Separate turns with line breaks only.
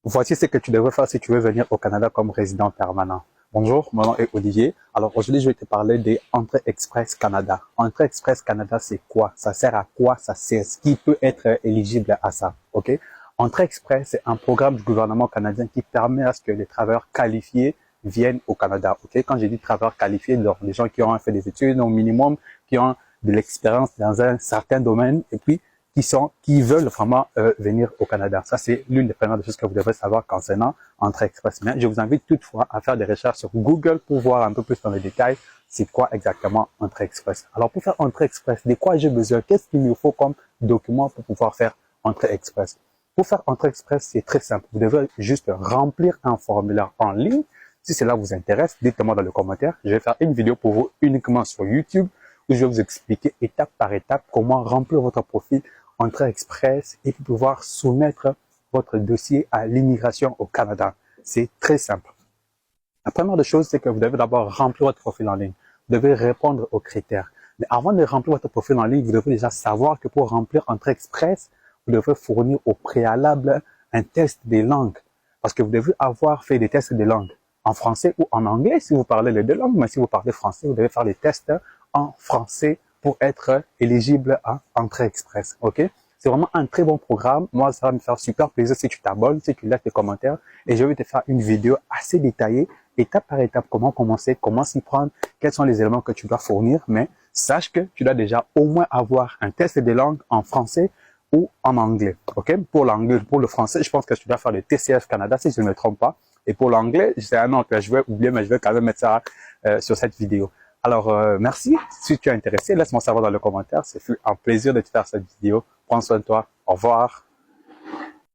Voici ce que tu devrais faire si tu veux venir au Canada comme résident permanent. Bonjour, mon nom est Olivier. Alors aujourd'hui, je vais te parler des Entrée Express Canada. Entrée Express Canada, c'est quoi? Ça sert à quoi? Ça sert? Qui peut être éligible à ça? Ok? Entrée Express, c'est un programme du gouvernement canadien qui permet à ce que les travailleurs qualifiés viennent au Canada. Ok? Quand j'ai dit travailleurs qualifiés, donc les gens qui ont fait des études au minimum, qui ont de l'expérience dans un certain domaine, et puis qui veulent vraiment venir au Canada. Ça, c'est l'une des premières choses que vous devrez savoir concernant Entrée Express. Mais je vous invite toutefois à faire des recherches sur Google pour voir un peu plus dans les détails c'est quoi exactement Entrée Express. Alors, pour faire Entrée Express, de quoi j'ai besoin? Qu'est-ce qu'il me faut comme document pour pouvoir faire Entrée Express? Pour faire Entrée Express, c'est très simple. Vous devez juste remplir un formulaire en ligne. Si cela vous intéresse, dites-moi dans le commentaire. Je vais faire une vidéo pour vous uniquement sur YouTube où je vais vous expliquer étape par étape comment remplir votre profil Entrée Express et pouvoir soumettre votre dossier à l'immigration au Canada. C'est très simple. La première des choses, c'est que vous devez d'abord remplir votre profil en ligne. Vous devez répondre aux critères. Mais avant de remplir votre profil en ligne, vous devez déjà savoir que pour remplir Entrée Express, vous devez fournir au préalable un test des langues. Parce que vous devez avoir fait des tests des langues en français ou en anglais si vous parlez les deux langues. Mais si vous parlez français, vous devez faire les tests en français pour être éligible à Entrée Express. OK? C'est vraiment un très bon programme. Moi, ça va me faire super plaisir si tu t'abonnes, si tu laisses tes commentaires. Et je vais te faire une vidéo assez détaillée, étape par étape, comment commencer, comment s'y prendre, quels sont les éléments que tu dois fournir. Mais sache que tu dois déjà au moins avoir un test des langues en français ou en anglais. OK? Pour l'anglais, pour le français, je pense que tu dois faire le TCF Canada, si je ne me trompe pas. Et pour l'anglais, c'est un nom que je vais oublier, mais je vais quand même mettre ça sur cette vidéo. Alors, merci. Si tu es intéressé, laisse-moi savoir dans le commentaire. C'est un plaisir de te faire cette vidéo. Prends soin de toi. Au revoir.